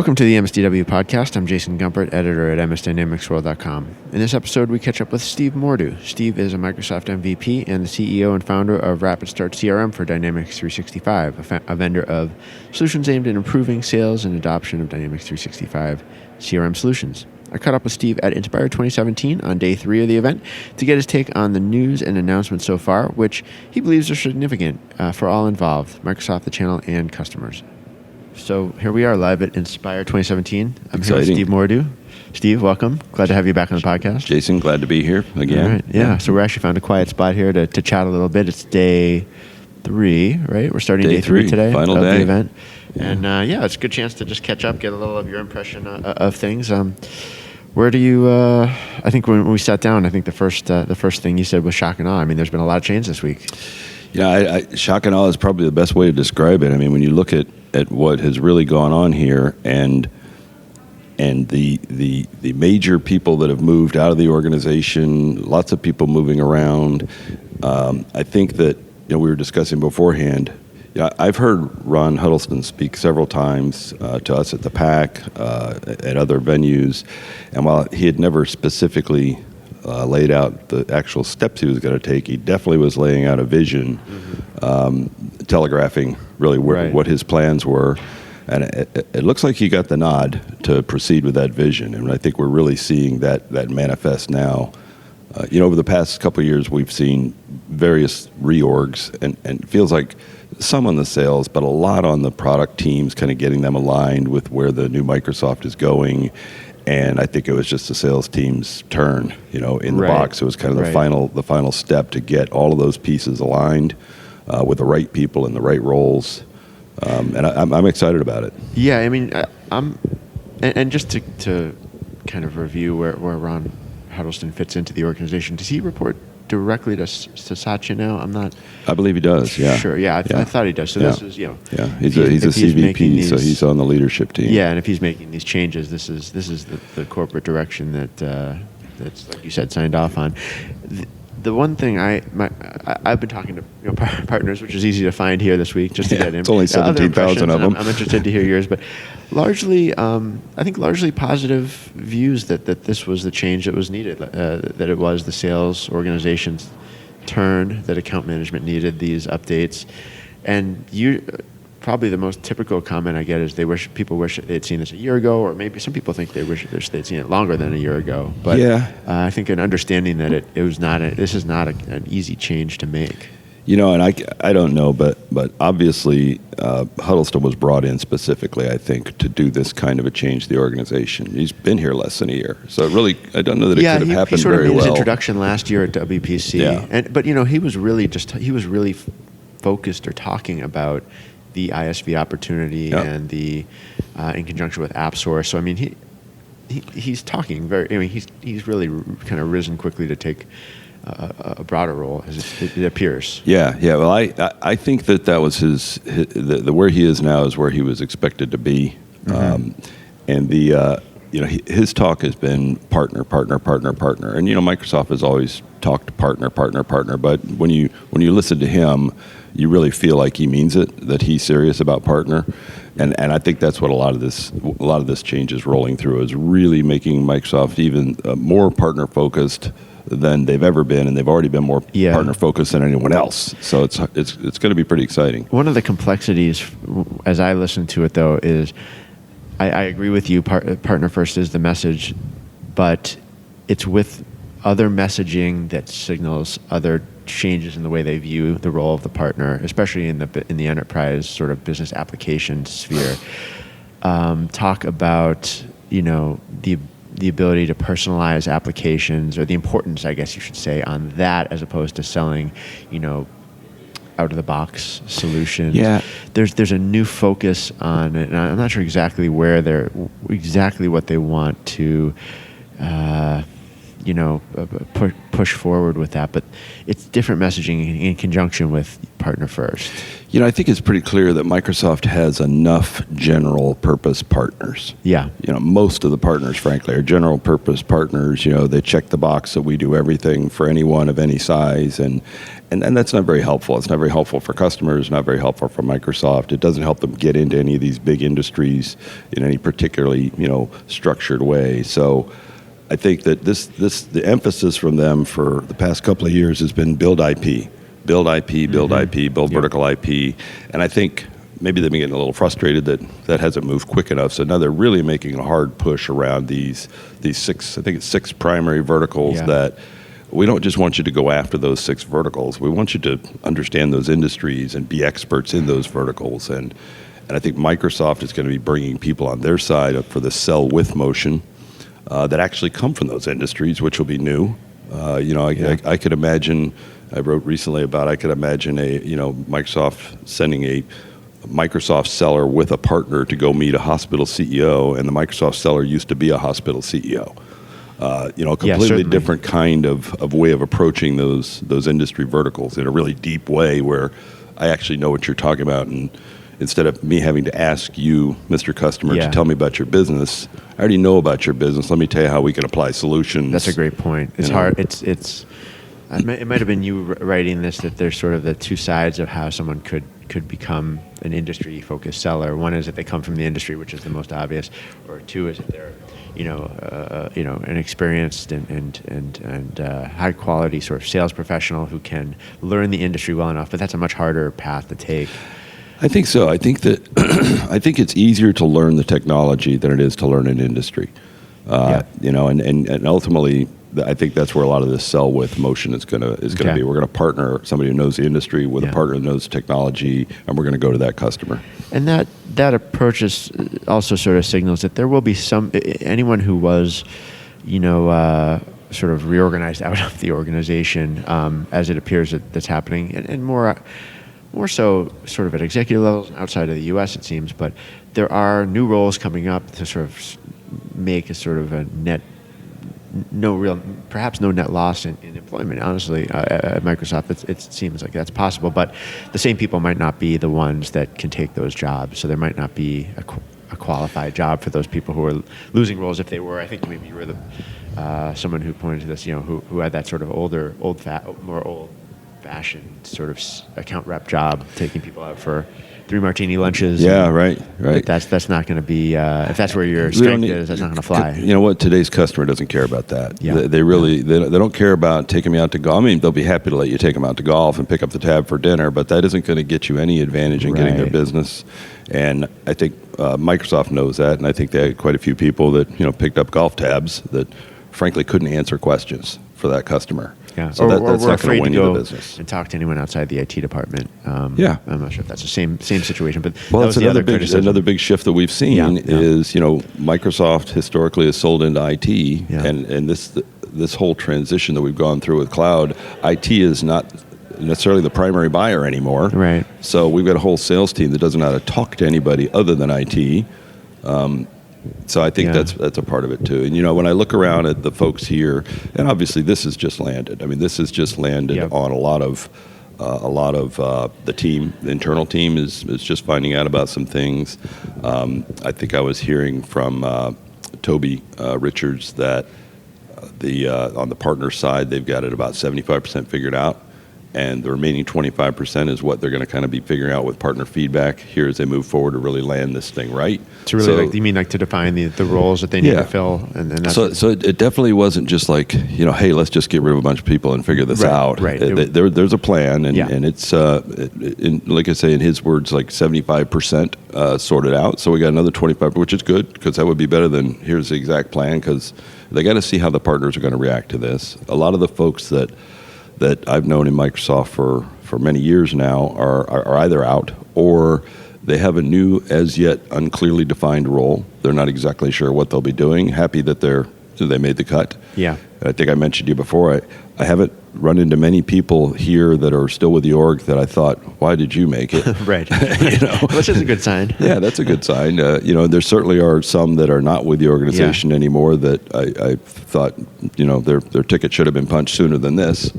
Welcome to the MSDW podcast. I'm Jason Gumpert, editor at MSDynamicsWorld.com. In this episode, we catch up with Steve Mordue. Steve is a Microsoft MVP and the CEO and founder of RapidStart CRM for Dynamics 365, a vendor of solutions aimed at improving sales and adoption of Dynamics 365 CRM solutions. I caught up with Steve at Inspire 2017 on day 3 of the event to get his take on the news and announcements so far, which he believes are significant for all involved, Microsoft, the channel, and customers. So here we are live at Inspire 2017. I'm here with Steve Mordue. Steve, welcome. Glad to have you back on the podcast. Jason, glad to be here again. All right. Yeah, so we actually found a quiet spot here to chat a little bit. It's day 3, right? We're starting day 3 today. Final of day. the event. Yeah. And it's a good chance to just catch up, get a little of your impression of things. Where do you, I think when we sat down, I think the first thing you said was shock and awe. I mean, there's been a lot of change this week. Yeah, shock and awe is probably the best way to describe it. I mean, when you look at what has really gone on here and the major people that have moved out of the organization, lots of people moving around, I think that, we were discussing beforehand, I've heard Ron Huddleston speak several times to us at the PAC, at other venues, and while he had never specifically laid out the actual steps he was going to take, he definitely was laying out a vision, telegraphing really what his plans were. And it looks like he got the nod to proceed with that vision. And I think we're really seeing that manifest now. Over the past couple of years, we've seen various reorgs, and it feels like some on the sales, but a lot on the product teams, kind of getting them aligned with where the new Microsoft is going. And I think it was just the sales team's turn, in the box. It was kind of the final step to get all of those pieces aligned with the right people in the right roles. And I'm excited about it. Yeah, I mean, and just to kind of review where Ron Huddleston fits into the organization, does he report directly to Satya now? I'm not. I believe he does. Yeah. Sure. Yeah. I thought he does. So this is Yeah. He's a CVP, so he's on the leadership team. Yeah, and if he's making these changes, this is the corporate direction that's, like you said, signed off on. The one thing I've been talking to partners, which is easy to find here this week, just to get in. It's only 17,000 of them. I'm interested to hear yours, but largely, I think largely positive views that this was the change that was needed, that it was the sales organization's turn, that account management needed these updates, and probably the most typical comment I get is people wish they'd seen this a year ago, or maybe some people think they wish they'd seen it longer than a year ago. But I think an understanding that this is not an easy change to make. And I don't know, but obviously Huddleston was brought in specifically, I think, to do this kind of a change to the organization. He's been here less than a year, so really, I don't know that it could have happened he sort very of made well. His introduction last year at WPC, but he was really focused or talking about the ISV opportunity and the in conjunction with AppSource. So I mean, he's talking he's really kind of risen quickly to take a broader role, as it appears. Yeah. Well, I think that was the where he is now is where he was expected to be, and his talk has been partner, and Microsoft has always talked partner, but when you listen to him, you really feel like he means it, that he's serious about partner, and I think that's what a lot of this change is rolling through, is really making Microsoft even more partner focused than they've ever been, and they've already been more partner focused than anyone else. So it's going to be pretty exciting. One of the complexities, as I listen to it, though, is I agree with you. Partner first is the message, but it's with other messaging that signals other changes in the way they view the role of the partner, especially in the enterprise sort of business application sphere. Talk about the ability to personalize applications, or the importance, I guess you should say, on that, as opposed to selling, out of the box solutions. Yeah. There's a new focus on it, and I'm not sure exactly what they want to push forward with that. But it's different messaging in conjunction with partner first. I think it's pretty clear that Microsoft has enough general purpose partners. Yeah. Most of the partners, frankly, are general purpose partners. They check the box that we do everything for anyone of any size, and that's not very helpful. It's not very helpful for customers, not very helpful for Microsoft. It doesn't help them get into any of these big industries in any particularly, structured way. So I think that the emphasis from them for the past couple of years has been build IP. Build IP, build IP, build vertical IP. And I think maybe they've been getting a little frustrated that hasn't moved quick enough. So now they're really making a hard push around these six primary verticals that we don't just want you to go after those 6 verticals. We want you to understand those industries and be experts in those verticals. And I think Microsoft is going to be bringing people on their side for the sell with motion that actually come from those industries, which will be new. I could imagine. I wrote recently about. I could imagine Microsoft sending a Microsoft seller with a partner to go meet a hospital CEO, and the Microsoft seller used to be a hospital CEO. A completely different kind of way of approaching those industry verticals in a really deep way, where I actually know what you're talking about, and instead of me having to ask you, Mr. Customer, to tell me about your business, I already know about your business. Let me tell you how we can apply solutions. That's a great point. It's hard. It might have been you writing this, that there's sort of the two sides of how someone could become an industry-focused seller. One is that they come from the industry, which is the most obvious, or two is that they're an experienced and high-quality sort of sales professional who can learn the industry well enough. But that's a much harder path to take. I think so. I think that I think it's easier to learn the technology than it is to learn an industry. And ultimately, I think that's where a lot of this sell with motion is going to be. We're going to partner somebody who knows the industry with a partner who knows technology, and we're going to go to that customer. And that approach is also sort of signals that there will be anyone who was, sort of reorganized out of the organization, as it appears that's happening, and more so sort of at executive levels outside of the U.S. it seems, but there are new roles coming up to sort of make a sort of a perhaps no net loss in employment. Honestly, at Microsoft, it seems like that's possible, but the same people might not be the ones that can take those jobs. So there might not be a qualified job for those people who are losing roles. If they were, I think maybe you were someone who pointed to this, who had that sort of more old-fashioned sort of account rep job, taking people out for 3 martini lunches. Yeah, right. That's not going to be, if that's where your strength is, that's not going to fly. You know what? Today's customer doesn't care about that. Yeah. They really, they don't care about taking me out to golf. I mean, they'll be happy to let you take them out to golf and pick up the tab for dinner, but that isn't going to get you any advantage in getting their business. And I think Microsoft knows that, and I think they had quite a few people that, picked up golf tabs that frankly couldn't answer questions for that customer. Yeah, so that's not going to win you the business. And talk to anyone outside the IT department. I'm not sure if that's the same situation, but it's another big shift that we've seen is Microsoft historically has sold into IT, and this whole transition that we've gone through with cloud, IT is not necessarily the primary buyer anymore. Right. So we've got a whole sales team that doesn't know how to talk to anybody other than IT. So I think that's a part of it too. And when I look around at the folks here, and obviously this has just landed. I mean, this has just landed on a lot of the team. The internal team is just finding out about some things. I think I was hearing from Toby Richards that on the partner side they've got it about 75% figured out. And the remaining 25% is what they're going to kind of be figuring out with partner feedback here as they move forward to really land this thing right. To really, you mean like to define the roles that they need to fill? And that's so it definitely wasn't just like, hey, let's just get rid of a bunch of people and figure this out. Right. There's a plan, and it's, like I say, in his words, like 75% sorted out. So we got another 25%, which is good, because that would be better than here's the exact plan, because they got to see how the partners are going to react to this. A lot of the folks that I've known in Microsoft for many years now are either out or they have a new, as yet unclearly defined role. They're not exactly sure what they'll be doing. Happy that they made the cut. Yeah. I think I mentioned to you before, I haven't run into many people here that are still with the org that I thought, why did you make it? Right. Well, which is a good sign. Yeah, that's a good sign. There certainly are some that are not with the organization anymore that I thought, their ticket should have been punched sooner than this.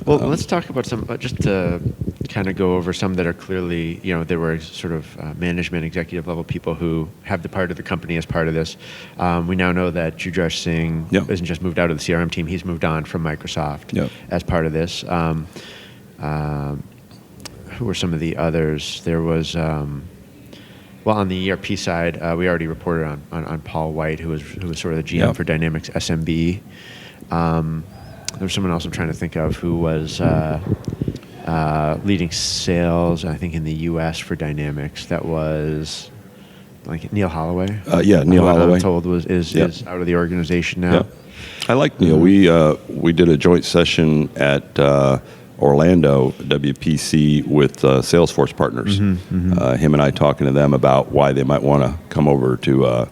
Well, let's talk about some, just to kind of go over some that are clearly, there were sort of management, executive level people who have departed the company as part of this. We now know that Jujhar Singh isn't just moved out of the CRM team, he's moved on from Microsoft as part of this. Who were some of the others? There was, on the ERP side, we already reported on Paul White, who was sort of the GM for Dynamics SMB. There's someone else I'm trying to think of who was leading sales, I think, in the U.S. for Dynamics. That was like Neil Holloway. Neil Holloway. I'm told is out of the organization now. I like Neil. We did a joint session at Orlando WPC with Salesforce partners. Him and I talking to them about why they might want to come over to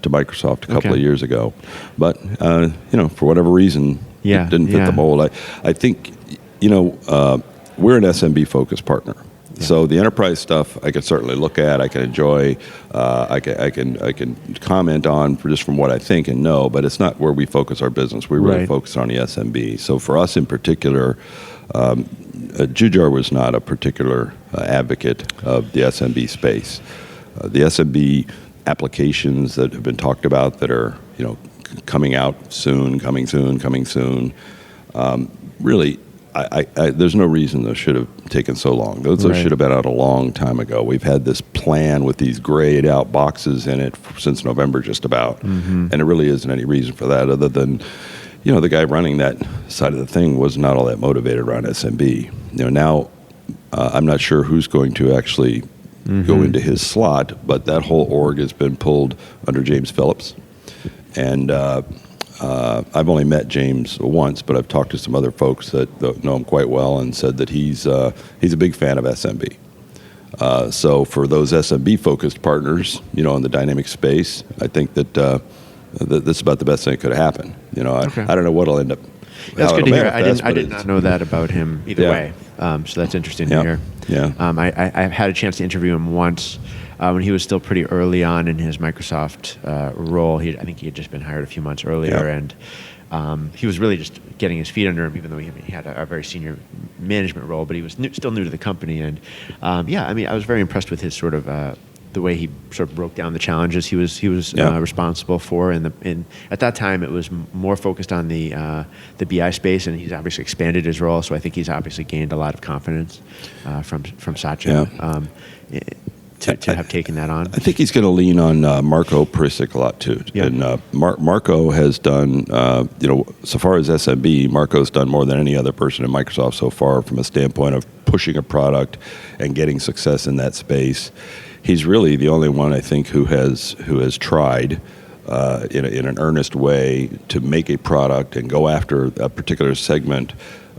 Microsoft a couple of years ago, but for whatever reason, it didn't fit the mold. I think we're an SMB focused partner. So the enterprise stuff I can certainly look at, I can enjoy, I can comment on just from what I think and know, but it's not where we focus our business. We really focus on the SMB. So for us in particular, Jujhar was not a particular advocate of the SMB space. The SMB applications that have been talked about that are coming out soon, coming soon. Really, there's no reason those should have taken so long. Those should have been out a long time ago. We've had this plan with these grayed out boxes in it since November just about, and there really isn't any reason for that other than, the guy running that side of the thing was not all that motivated around SMB. Now I'm not sure who's going to actually go into his slot, but that whole org has been pulled under James Phillips. And I've only met James once, but I've talked to some other folks that know him quite well and said that he's a big fan of SMB. So for those SMB-focused partners, in the dynamic space, I think that this is about the best thing that could have happened. I don't know what will end up. That's good to hear. I did not know that about him either way. So that's interesting to hear. Yeah. I had a chance to interview him once when he was still pretty early on in his Microsoft role. I think he had just been hired a few months earlier, and he was really just getting his feet under him, even though he had a very senior management role. But he was still new to the company, and I was very impressed with his sort of the way he sort of broke down the challenges he was responsible for. And at that time, it was more focused on the BI space, and he's obviously expanded his role. So I think he's obviously gained a lot of confidence from Satya to have taken that on. I think he's going to lean on Marco Perisic a lot too. Yeah. And Marco has done, so far as SMB, Marco's done more than any other person in Microsoft so far from a standpoint of pushing a product and getting success in that space. He's really the only one, I think, who has tried in an earnest way to make a product and go after a particular segment.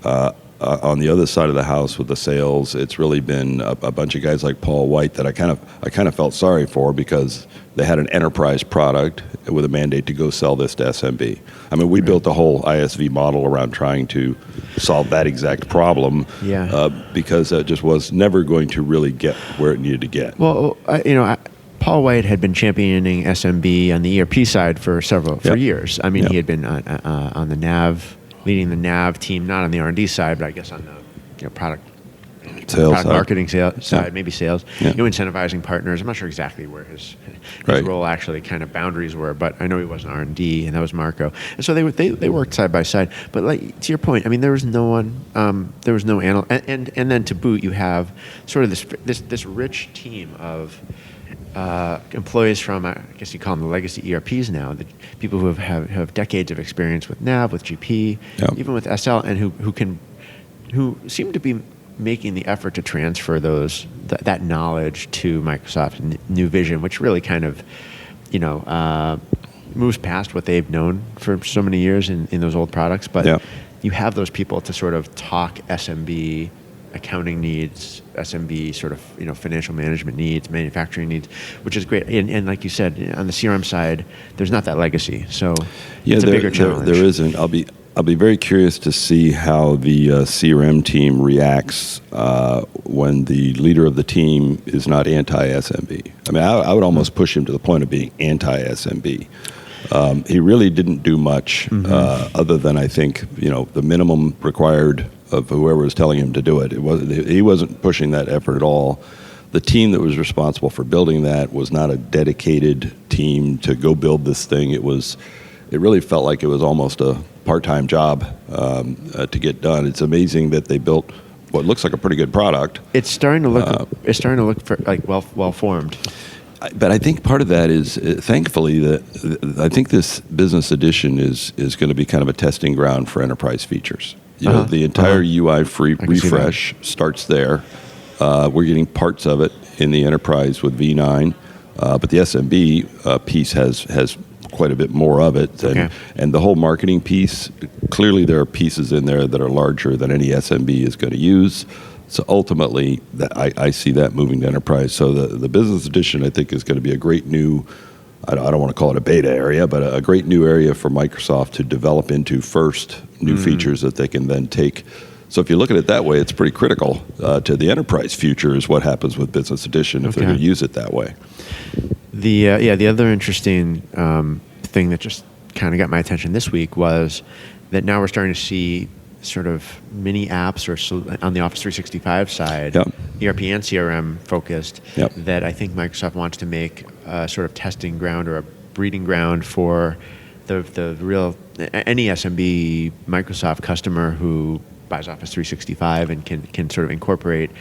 On the other side of the house with the sales, it's really been a bunch of guys like Paul White that I kind of felt sorry for because they had an enterprise product with a mandate to go sell this to SMB. I mean, we built a whole ISV model around trying to solve that exact problem because it just was never going to really get where it needed to get. Well, Paul White had been championing SMB on the ERP side for years. I mean, he had been on the NAV, leading the NAV team, not on the R&D side, but I guess on the product sales marketing side, maybe sales. Incentivizing partners. I'm not sure exactly where his role actually kind of boundaries were, but I know he was in R&D, and that was Marco. And so they worked side by side. But like to your point, I mean, there was no one, there was no analyst, and then to boot, you have sort of this rich team of employees from, I guess you call them the legacy ERPs now, the people who have decades of experience with NAV, with GP, even with SL, and who seem to be making the effort to transfer that knowledge to Microsoft New Vision, which really kind of, moves past what they've known for so many years in those old products. But you have those people to sort of talk SMB accounting needs, SMB sort of financial management needs, manufacturing needs, which is great. And like you said, on the CRM side, there's not that legacy, so it's a bigger challenge. There isn't. I'll be very curious to see how the CRM team reacts when the leader of the team is not anti-SMB. I mean, I would almost push him to the point of being anti-SMB. He really didn't do much other than, I think, the minimum required of whoever was telling him to do it. He wasn't pushing that effort at all. The team that was responsible for building that was not a dedicated team to go build this thing. It really felt like it was almost a part-time job to get done. It's amazing that they built what looks like a pretty good product. It's starting to look for like well formed. But I think part of that is, thankfully, that I think this business edition is going to be kind of a testing ground for enterprise features. The entire UI refresh starts there. We're getting parts of it in the enterprise with V9, but the SMB piece has quite a bit more of it. And the whole marketing piece, clearly there are pieces in there that are larger than any SMB is going to use. So ultimately, I see that moving to enterprise. So the business edition, I think, is going to be a great new, I don't want to call it a beta area, but a great new area for Microsoft to develop into first, new features that they can then take. So if you look at it that way, it's pretty critical to the enterprise future is what happens with Business Edition if they're going to use it that way. The other interesting thing that just kind of got my attention this week was that now we're starting to see sort of mini apps or on the Office 365 side, ERP and CRM focused, that I think Microsoft wants to make a sort of testing ground or a breeding ground for the real any SMB Microsoft customer who buys Office 365 and can sort of incorporate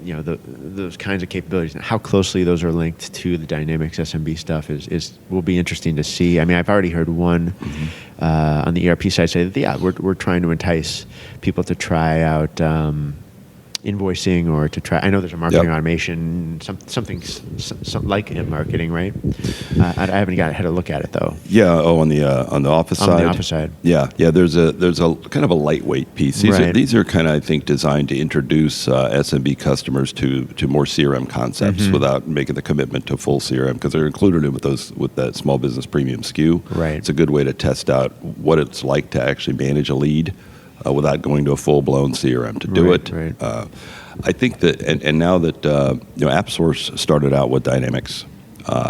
those kinds of capabilities. How closely those are linked to the Dynamics SMB stuff will be interesting to see. I mean, I've already heard one on the ERP side say that we're trying to entice people to try out invoicing or to try. I know there's a marketing automation, something like in marketing, right? I haven't had a look at it though. Yeah. Oh, on the Office side. On the Office side. Yeah. There's a kind of a lightweight piece. These are kind of, I think, designed to introduce SMB customers to more CRM concepts without making the commitment to full CRM, because they're included with that small business premium SKU. Right. It's a good way to test out what it's like to actually manage a lead without going to a full-blown CRM to do it. Right. I think that, and now that AppSource started out with Dynamics,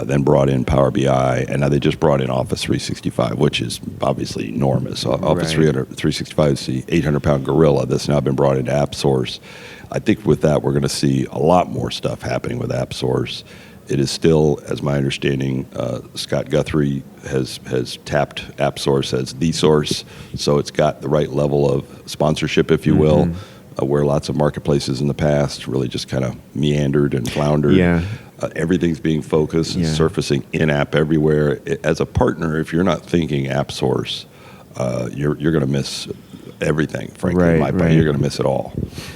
then brought in Power BI, and now they just brought in Office 365, which is obviously enormous. Office 365 is the 800-pound gorilla that's now been brought into AppSource. I think with that, we're going to see a lot more stuff happening with AppSource. It is still, as my understanding, Scott Guthrie has tapped AppSource as the source, so it's got the right level of sponsorship, if you will, where lots of marketplaces in the past really just kind of meandered and floundered. Yeah. Everything's being focused and surfacing in-app everywhere. As a partner, if you're not thinking AppSource, you're going to miss everything, frankly. You're going to miss it all.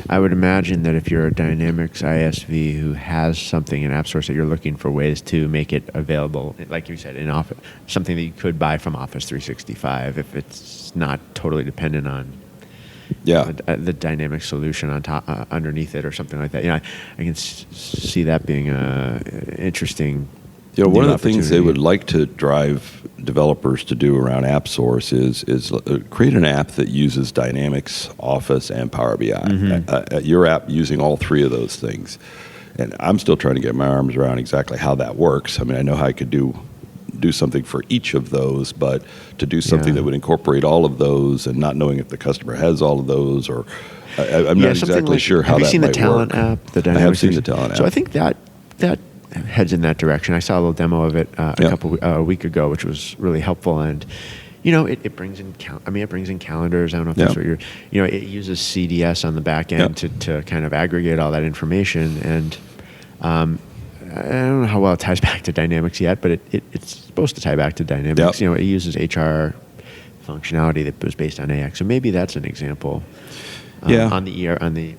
I would imagine that if you're a Dynamics ISV who has something in AppSource that you're looking for ways to make it available, like you said, in Office, something that you could buy from Office 365 if it's not totally dependent on the Dynamics solution on top, underneath it or something like that. I can see that being interesting. One of the things they would like to drive developers to do around AppSource is create an app that uses Dynamics, Office, and Power BI. Your app using all three of those things. And I'm still trying to get my arms around exactly how that works. I mean, I know how I could do something for each of those, but to do something that would incorporate all of those and not knowing if the customer has all of those, or I'm not exactly sure how that might work. Have you seen the Talent app? I have seen the Talent app. So I think that heads in that direction. I saw a little demo of it a week ago, which was really helpful. And it brings in it brings in calendars. I don't know if that's what it uses CDS on the back end to kind of aggregate all that information. And I don't know how well it ties back to Dynamics yet, but it's supposed to tie back to Dynamics. It uses HR functionality that was based on AX. So maybe that's an example. On the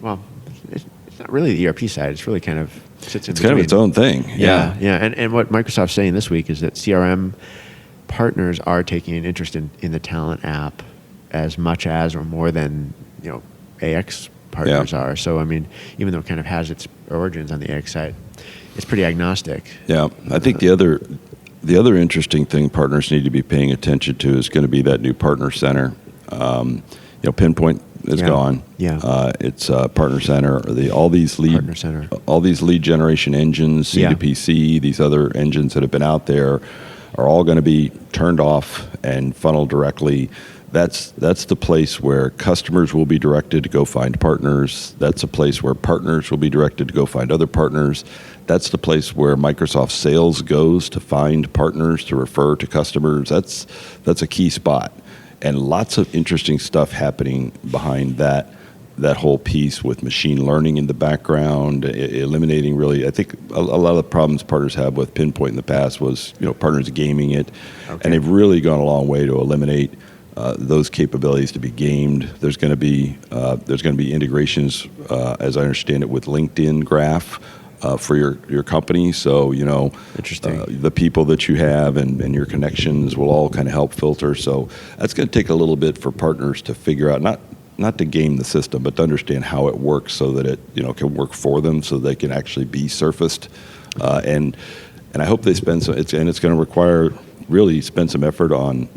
it's not really the ERP side. It's really kind of sits in between. Kind of its own thing. Yeah. And what Microsoft's saying this week is that CRM partners are taking an interest in the Talent app as much as or more than AX partners are. So I mean, even though it kind of has its origins on the AX side, it's pretty agnostic. Yeah, I think the other interesting thing partners need to be paying attention to is going to be that new partner center. Pinpoint is gone. Yeah. It's Partner Center. All these lead generation engines, C2PC, these other engines that have been out there, are all going to be turned off and funneled directly. That's the place where customers will be directed to go find partners. That's a place where partners will be directed to go find other partners. That's the place where Microsoft Sales goes to find partners to refer to customers. That's a key spot, and lots of interesting stuff happening behind that whole piece with machine learning in the background, eliminating really, I think a lot of the problems partners have with Pinpoint in the past was, partners gaming it, and they've really gone a long way to eliminate those capabilities to be gamed. There's going to be integrations, as I understand it, with LinkedIn Graph for your company. So interesting. The people that you have and your connections will all kind of help filter. So that's going to take a little bit for partners to figure out, not to game the system, but to understand how it works so that it can work for them, so they can actually be surfaced. And I hope they spend some. It's going to require really spend some effort on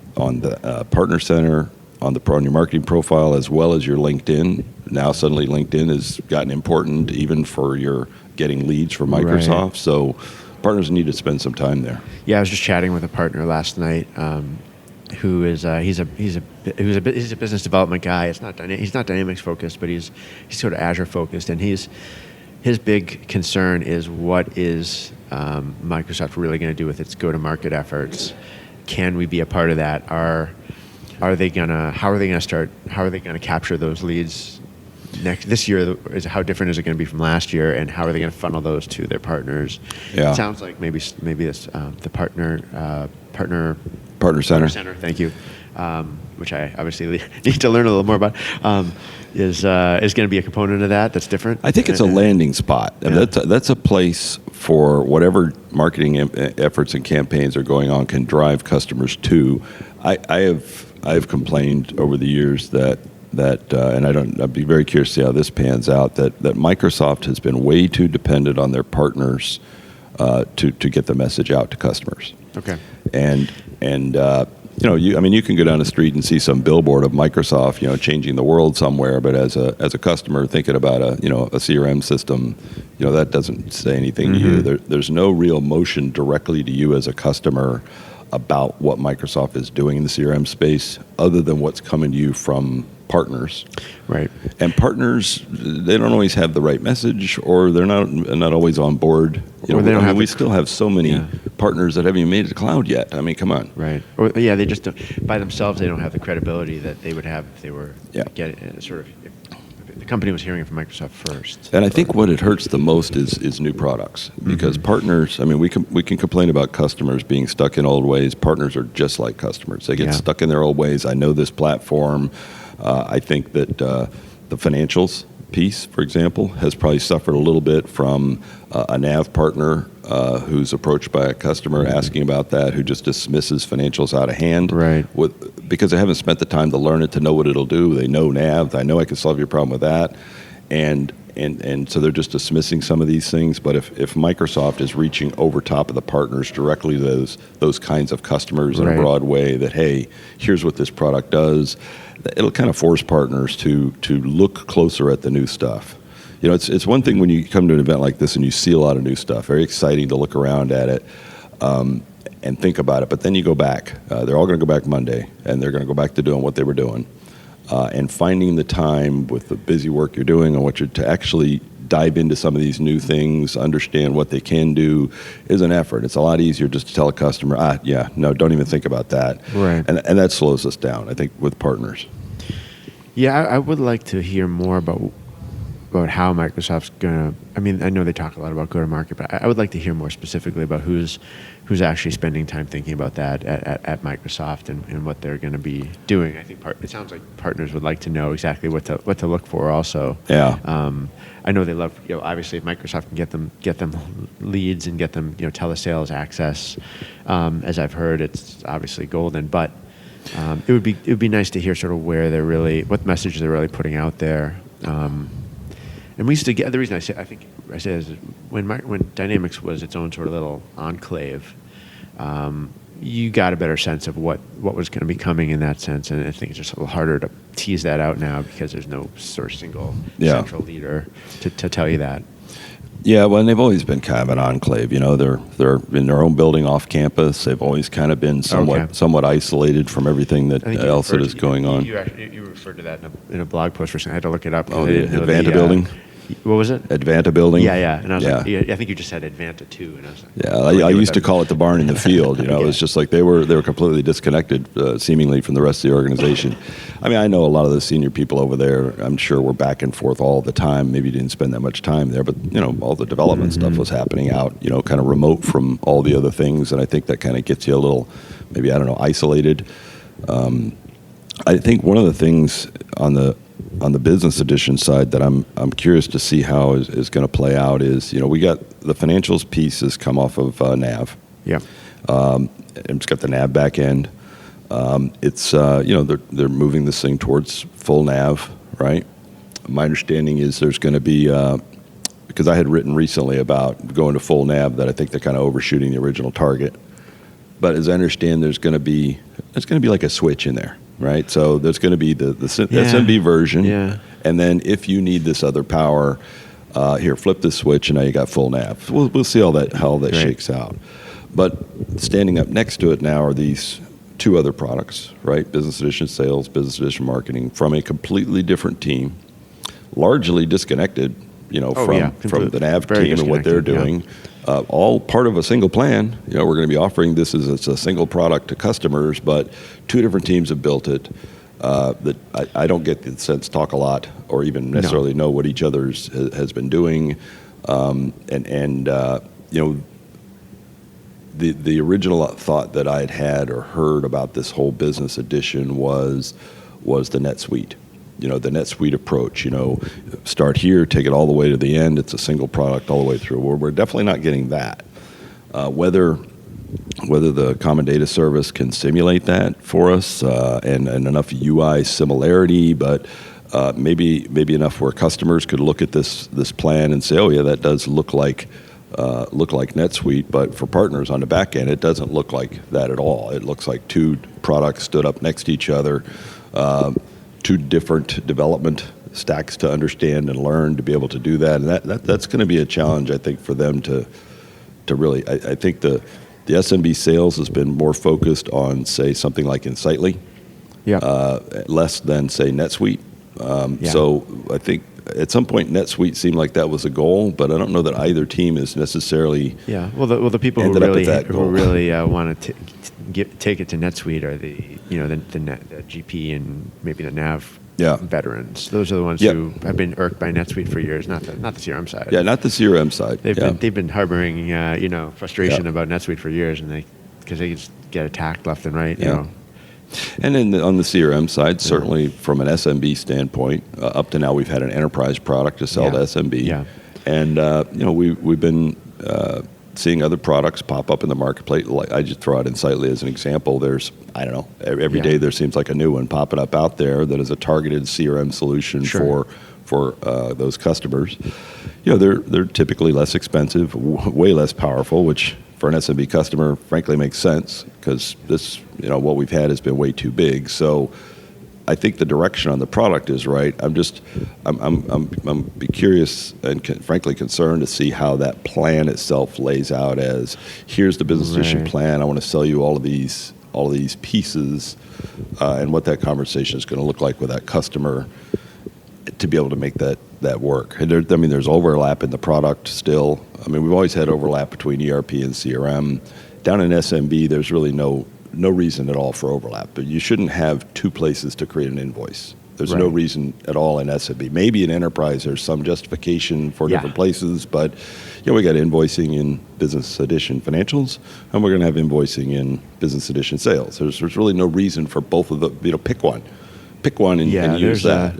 the Partner Center, on your marketing profile, as well as your LinkedIn. Now suddenly LinkedIn has gotten important even for your getting leads from Microsoft. Right. So partners need to spend some time there. Yeah, I was just chatting with a partner last night who is he's a business development guy. He's not Dynamics focused, but he's sort of Azure focused, and his big concern is what is Microsoft really going to do with its go-to-market efforts? Can we be a part of that? How are they going to capture those leads this year? How different is it going to be from last year, and how are they going to funnel those to their partners? Yeah. It sounds like maybe this the partner center. Thank you. Which I obviously need to learn a little more about. Is going to be a component of that that's different? I think it's a landing spot. Yeah. That's a place for whatever marketing efforts and campaigns are going on can drive customers to. I have complained over the years that and I'd be very curious to see how this pans out, that Microsoft has been way too dependent on their partners to get the message out to customers. Okay. And you can go down the street and see some billboard of Microsoft, changing the world somewhere, but as a customer thinking about a CRM system, that doesn't say anything to you. There's no real motion directly to you as a customer about what Microsoft is doing in the CRM space, other than what's coming to you from partners. Right. And partners, they don't always have the right message, or they're not always on board. We still have so many partners that haven't even made it to cloud yet. I mean, come on. Right. Or they just don't, by themselves, they don't have the credibility that they would have if they were if the company was hearing it from Microsoft first. And I think what it hurts the most is new products, because partners, we can complain about customers being stuck in old ways. Partners are just like customers. They get stuck in their old ways. I know this platform. I think that the financials piece, for example, has probably suffered a little bit from a nav partner who's approached by a customer asking about that, who just dismisses financials out of hand, right? Because they haven't spent the time to learn it, to know what it'll do. They know nav. I know I can solve your problem with that, and so they're just dismissing some of these things. But if Microsoft is reaching over top of the partners directly to those kinds of customers in a broad way, that hey, here's what this product does, it'll kind of force partners to look closer at the new stuff. It's one thing when you come to an event like this and you see a lot of new stuff, very exciting to look around at it and think about it. But then you go back. They're all going to go back Monday, and they're going to go back to doing what they were doing. And finding the time with the busy work you're doing and to actually dive into some of these new things, understand what they can do, is an effort. It's a lot easier just to tell a customer, don't even think about that. Right. And that slows us down, I think, with partners. Yeah, I would like to hear more about how Microsoft's going to, I know they talk a lot about go-to-market, but I would like to hear more specifically about who's actually spending time thinking about that at Microsoft and what they're going to be doing. I think it sounds like partners would like to know exactly what to look for also. Yeah. I know they love, obviously if Microsoft can get them leads and get them, telesales access, as I've heard, it's obviously golden, but it would be nice to hear sort of what message they're really putting out there. And we used to get, the reason I say is when Dynamics was its own sort of little enclave, you got a better sense of what was going to be coming in that sense. And I think it's just a little harder to tease that out now because there's no sort of single central leader to tell you that. Yeah, well, and they've always been kind of an enclave. They're in their own building off campus. They've always kind of been somewhat isolated from everything that else that is going on. You referred to that in a blog post recently. I had to look it up. Oh, the Advanta building? What was it? Advanta building? Yeah. And I was like, I think you just said Advanta 2. And I was like, I used to call it the barn in the field. It was just like they were completely disconnected, seemingly, from the rest of the organization. I mean, I know a lot of the senior people over there. I'm sure we're back and forth all the time. Maybe you didn't spend that much time there, but all the development stuff was happening out, kind of remote from all the other things. And I think that kind of gets you a little, maybe, I don't know, isolated. I think one of the things on the business edition side that I'm curious to see how is going to play out is, we got the financials piece has come off of Nav. Yeah. And it's got the Nav back end. It's they're moving this thing towards full Nav, right? My understanding is there's going to be because I had written recently about going to full Nav that I think they're kind of overshooting the original target. But as I understand, there's going to be like a switch in there. Right, so there's going to be the SMB version, and then if you need this other power, here, flip this switch, and now you got full nav. We'll see how that shakes out. But standing up next to it now are these two other products, right? Business Edition Sales, Business Edition Marketing, from a completely different team, largely disconnected, from the nav team and what they're doing. All part of a single plan. We're going to be offering this as a single product to customers, but two different teams have built it. That I don't get the sense talk a lot or even necessarily know what each other's has been doing. The original thought that I had or heard about this whole business edition was the NetSuite. The NetSuite approach, start here, take it all the way to the end. It's a single product all the way through. We're definitely not getting that. Whether the common data service can simulate that for us and enough UI similarity, but maybe enough where customers could look at this plan and say, oh yeah, that does look like NetSuite, but for partners on the back end, it doesn't look like that at all. It looks like two products stood up next to each other. Two different development stacks to understand and learn to be able to do that, and that's going to be a challenge, I think, for them to really. I think the SMB sales has been more focused on, say, something like Insightly, less than, say, NetSuite. So I think at some point NetSuite seemed like that was a goal, but I don't know that either team is necessarily. Yeah, well, the people who really want to take it to NetSuite are the GP and maybe the Nav veterans. Those are the ones who have been irked by NetSuite for years, not the CRM side. Yeah, not the CRM side. They've been harboring frustration about NetSuite for years, and because they just get attacked left and right. And then on the CRM side, certainly from an SMB standpoint, up to now we've had an enterprise product to sell to SMB. Yeah. And we've been seeing other products pop up in the marketplace. Like I just throw out Insightly as an example. There's, I don't know, every day there seems like a new one popping up out there that is a targeted CRM solution for those customers. They're typically less expensive, way less powerful, which for an SMB customer, frankly, makes sense because this, what we've had has been way too big. So I think the direction on the product is right. I'm be curious and frankly concerned to see how that plan itself lays out as here's the business edition plan. I want to sell you all of these pieces and what that conversation is going to look like with that customer to be able to make that work. And there's overlap in the product still. We've always had overlap between ERP and CRM. Down in SMB, there's really no reason at all for overlap. But you shouldn't have two places to create an invoice. There's no reason at all in SMB. Maybe in enterprise there's some justification for different places, but we got invoicing in Business Edition Financials, and we're going to have invoicing in Business Edition Sales. There's really no reason for both of the. Pick one and use that.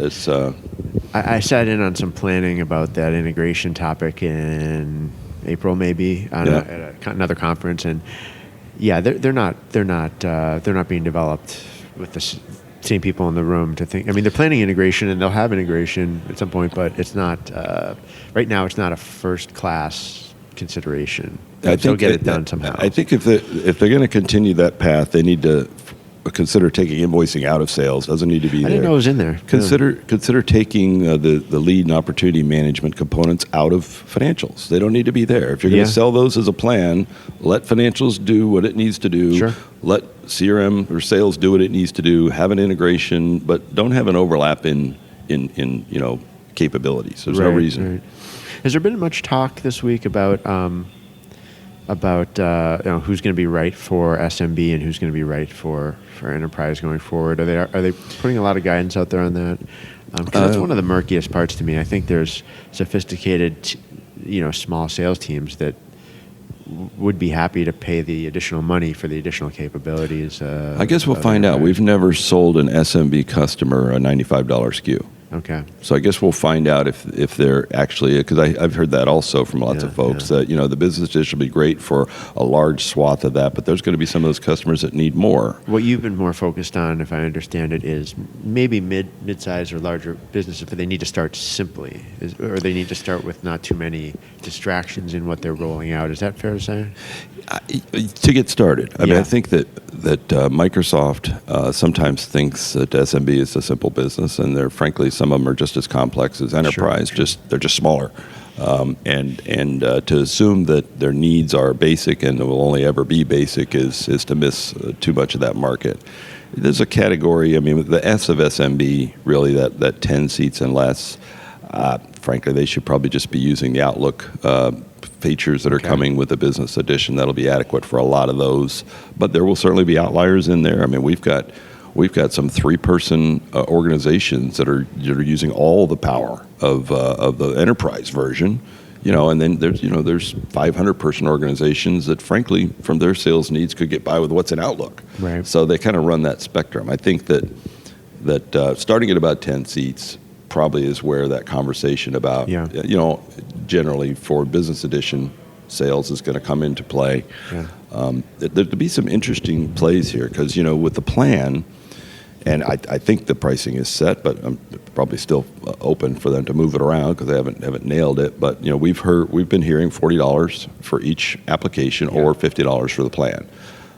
I sat in on some planning about that integration topic in April, maybe at another conference, and they're not being developed with the same people in the room to think. They're planning integration, and they'll have integration at some point, but it's not right now. It's not a first class consideration. I They'll think get it done somehow. I think if they're going to continue that path, they need to consider taking invoicing out of sales. Doesn't need to be there. I didn't know it was in there. Consider taking the lead and opportunity management components out of financials. They don't need to be there. If you're going to sell those as a plan, let financials do what it needs to do. Sure. Let CRM or sales do what it needs to do. Have an integration, but don't have an overlap in capabilities. There's no reason. Right. Has there been much talk this week about who's going to be right for SMB and who's going to be right for enterprise going forward? Are they putting a lot of guidance out there on that? Because that's one of the murkiest parts to me. I think there's sophisticated, small sales teams that would be happy to pay the additional money for the additional capabilities. I guess we'll find out. We've never sold an SMB customer a $95 SKU. Okay. So I guess we'll find out if they're actually, because I've heard that also from lots of folks, that the business dish will be great for a large swath of that, but there's going to be some of those customers that need more. What you've been more focused on, if I understand it, is maybe mid-size or larger businesses, but they need to start simply, or they need to start with not too many distractions in what they're rolling out. Is that fair to say? To get started. I mean, I think that Microsoft sometimes thinks that SMB is a simple business, and frankly, some of them are just as complex as enterprise. Sure. They're just smaller, and to assume that their needs are basic and will only ever be basic is to miss too much of that market. There's a category. I mean, the S of SMB, really that 10 seats and less. Frankly, they should probably just be using the Outlook features that are coming with the business edition. That'll be adequate for a lot of those, but there will certainly be outliers in there. I mean, we've got some 3-person organizations that are using all the power of the enterprise version, and then there's 500-person organizations that, frankly, from their sales needs, could get by with what's in Outlook. Right. So they kind of run that spectrum. I think that starting at about 10 seats probably is where that conversation about, generally for business edition sales is going to come into play. Yeah. There'll be some interesting plays here because, with the plan, and I think the pricing is set, but I'm probably still open for them to move it around because they haven't nailed it. But, we've been hearing $40 for each application or $50 for the plan.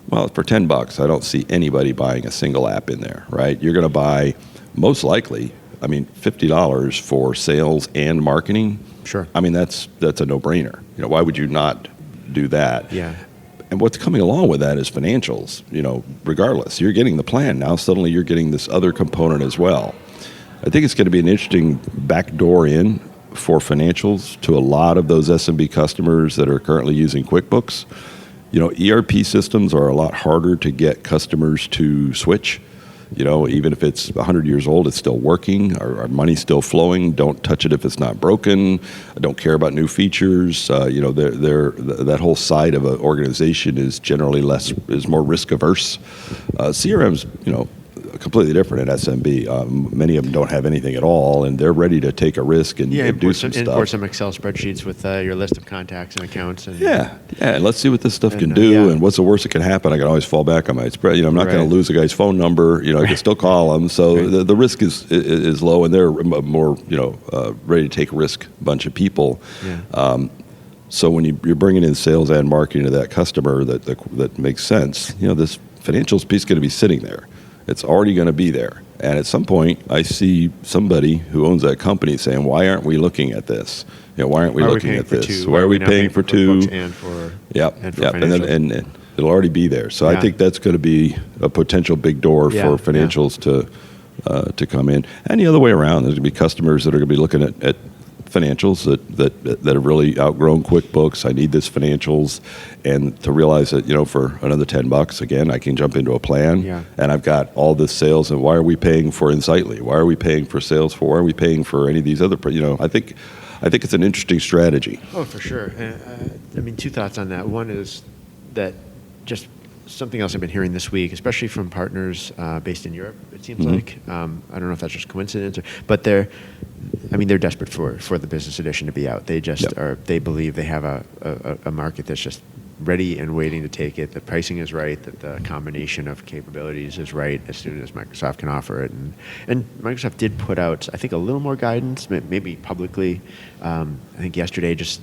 Well, for $10, I don't see anybody buying a single app in there, right? You're going to buy, most likely, $50 for sales and marketing. Sure. I mean, that's a no-brainer. Why would you not do that? Yeah. And what's coming along with that is financials. Regardless, you're getting the plan now. Suddenly, you're getting this other component as well. I think it's going to be an interesting backdoor in for financials to a lot of those SMB customers that are currently using QuickBooks. ERP systems are a lot harder to get customers to switch. Even if it's 100 years old, it's still working. Our money's still flowing. Don't touch it if it's not broken. I don't care about new features. That whole side of an organization is generally more risk averse. CRM's, completely different at SMB. Many of them don't have anything at all, and they're ready to take a risk and do some stuff. Import some Excel spreadsheets with your list of contacts and accounts. And and let's see what this stuff can do, and what's the worst that can happen. I can always fall back on my spread. I'm not going to lose a guy's phone number. I can still call him. So the risk is low, and they're more ready to take risk bunch of people. Yeah. So when you're bringing in sales and marketing to that customer, that makes sense. This financials piece is going to be sitting there. It's already going to be there. And at some point, I see somebody who owns that company saying, why aren't we looking at this? Why aren't we looking at this? Why are we paying for two? And for And it'll already be there. So I think that's going to be a potential big door for financials to come in. And the other way around, there's going to be customers that are going to be looking at financials that have really outgrown QuickBooks. I need this financials, and to realize that for another $10, again, I can jump into a plan, and I've got all this sales. And why are we paying for Insightly? Why are we paying for Salesforce? Why are we paying for any of these other? I think it's an interesting strategy. Oh, for sure. Two thoughts on that. One is that just something else I've been hearing this week, especially from partners based in Europe, it seems like. I don't know if that's just coincidence, but they're desperate for the business edition to be out. They just are. They believe they have a market that's just ready and waiting to take it. The pricing is right. That the combination of capabilities is right as soon as Microsoft can offer it. And Microsoft did put out, I think, a little more guidance, maybe publicly. I think yesterday, just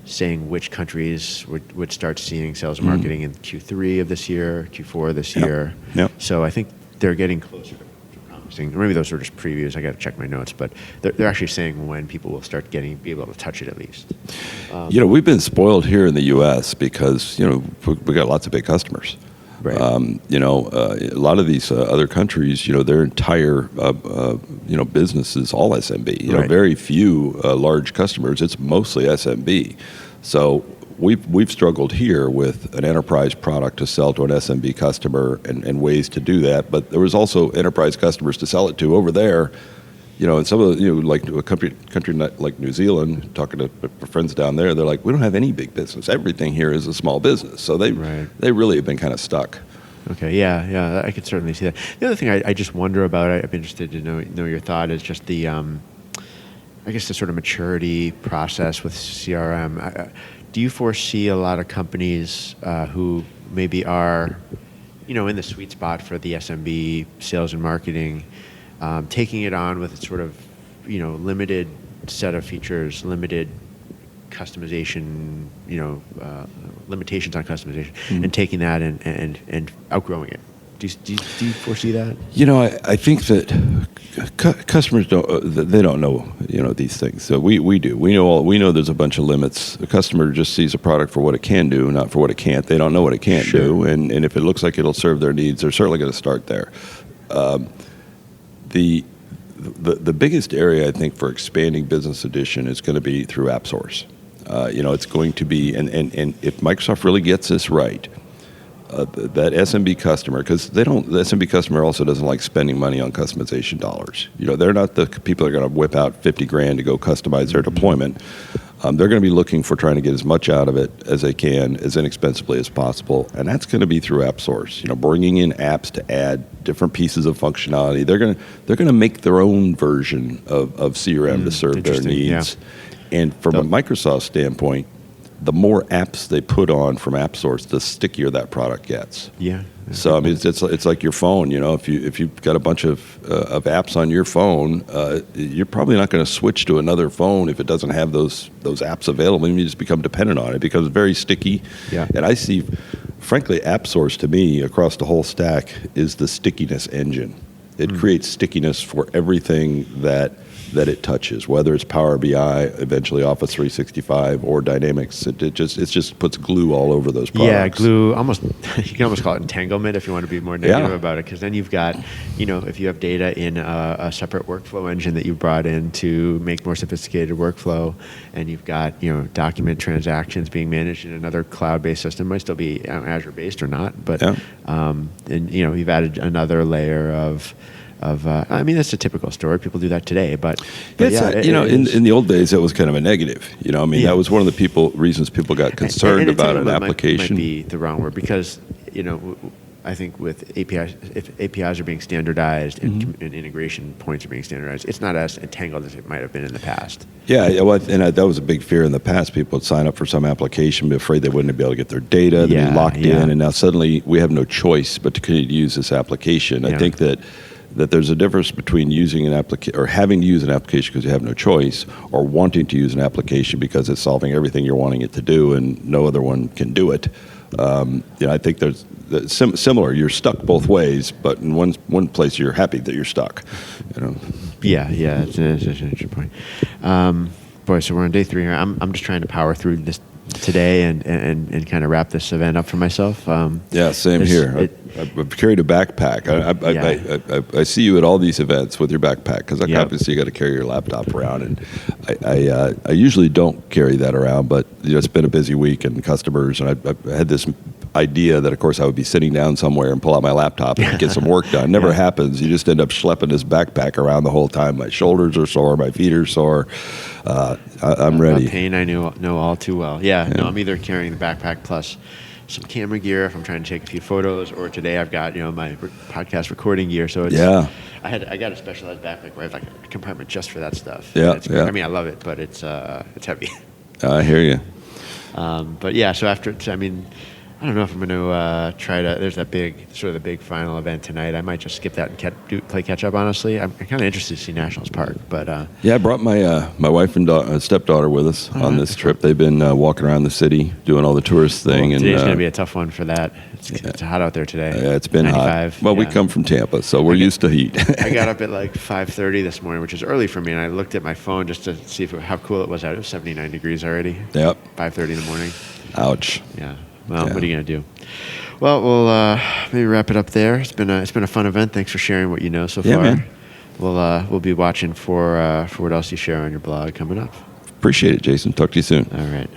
saying which countries would start seeing sales and marketing in Q3 of this year, Q4 of this year. Yep. So I think they're getting closer to promising. Or maybe those were just previews. I got to check my notes, but they're actually saying when people will start be able to touch it at least. We've been spoiled here in the U.S. because we got lots of big customers. Right. A lot of these other countries, their entire business is all SMB. Right. Very few large customers. It's mostly SMB. So we've struggled here with an enterprise product to sell to an SMB customer and ways to do that. But there was also enterprise customers to sell it to over there. And some of the, like a country like New Zealand, talking to friends down there, they're like, we don't have any big business. Everything here is a small business. So they really have been kind of stuck. Okay, yeah, I could certainly see that. The other thing I just wonder about, I'd be interested to know your thought, is just the, I guess the sort of maturity process with CRM. Do you foresee a lot of companies who maybe are, in the sweet spot for the SMB sales and marketing, taking it on with a sort of, limited set of features, limited customization, limitations on customization, and taking that and outgrowing it? Do you foresee that? I think that customers don't know, these things. So we do. We know there's a bunch of limits. The customer just sees a product for what it can do, not for what it can't. They don't know what it can't do, and if it looks like it'll serve their needs, they're certainly going to start there. The biggest area I think for expanding Business Edition is going to be through AppSource. It's going to be, and if Microsoft really gets this right, that SMB customer, because the SMB customer also doesn't like spending money on customization dollars. They're not the people that are going to whip out $50,000 to go customize their deployment. They're going to be looking for trying to get as much out of it as they can, as inexpensively as possible, and that's going to be through AppSource. Bringing in apps to add different pieces of functionality. They're going to make their own version of CRM to serve their needs. Yeah. And from a Microsoft standpoint, the more apps they put on from AppSource, the stickier that product gets. Yeah. So I mean, it's like your phone. If you've got a bunch of apps on your phone, you're probably not going to switch to another phone if it doesn't have those apps available. You just become dependent on it. It becomes very sticky. Yeah. And I see, frankly, AppSource to me across the whole stack is the stickiness engine. It creates stickiness for everything that it touches, whether it's Power BI, eventually Office 365, or Dynamics. It just puts glue all over those products. Yeah, glue. You can almost call it entanglement if you want to be more negative about it, because then you've got, if you have data in a separate workflow engine that you brought in to make more sophisticated workflow, and you've got, document transactions being managed in another cloud-based system, might still be Azure-based or not, but and you've added another layer of I mean, that's a typical story. People do that today, but in the old days, that was kind of a negative. That was one of the reasons people got concerned about an application. Might be the wrong word, because I think with APIs, if APIs are being standardized and integration points are being standardized, it's not as entangled as it might have been in the past. Yeah, that was a big fear in the past. People would sign up for some application, be afraid they wouldn't be able to get their data, they'd be locked in, and now suddenly we have no choice but to continue to use this application. I think that there's a difference between using an application or having to use an application because you have no choice, or wanting to use an application because it's solving everything you're wanting it to do and no other one can do it. I think there's similar. You're stuck both ways, but in one place you're happy that you're stuck. Yeah, that's an interesting point. Boy, so we're on day 3 here. I'm just trying to power through this today and kind of wrap this event up for myself. Same here. I've carried a backpack. I see you at all these events with your backpack, because obviously you got to carry your laptop around, and I usually don't carry that around, but it's been a busy week and customers, and I had this idea that, of course, I would be sitting down somewhere and pull out my laptop and get some work done. Never happens. You just end up schlepping this backpack around the whole time. My shoulders are sore, my feet are sore. I'm ready. Pain I know all too well. No, I'm either carrying the backpack plus some camera gear if I'm trying to take a few photos, or today I've got my podcast recording gear. So it's, I got a specialized backpack where I have like a compartment just for that stuff. I mean, I love it, but it's heavy. I hear you. But so after, I I don't know if I'm going to try to. There's that the big final event tonight. I might just skip that and play catch up. Honestly, I'm kind of interested to see Nationals Park, but I brought my wife and stepdaughter with us on this trip. They've been walking around the city, doing all the tourist thing. Well, today's going to be a tough one for that. It's hot out there today. It's been 95. Hot. Well, we come from Tampa, so we're used to heat. I got up at like 5:30 this morning, which is early for me, and I looked at my phone just to see how cool it was out. It was 79 degrees already. Yep. 5:30 in the morning. Ouch. Yeah. Well, what are you going to do? Well, we'll maybe wrap it up there. It's been a fun event. Thanks for sharing what you know so far. Yeah, man. We'll be watching for what else you share on your blog coming up. Appreciate it, Jason. Talk to you soon. All right.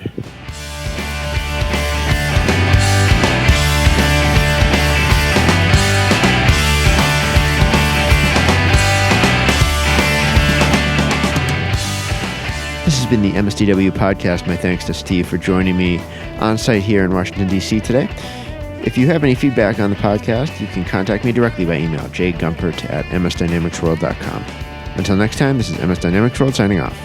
This has been the MSDW podcast. My thanks to Steve for joining me on site here in Washington, D.C. today. If you have any feedback on the podcast, you can contact me directly by email, jgumpert@msdynamicsworld.com. Until next time, this is MS Dynamics World signing off.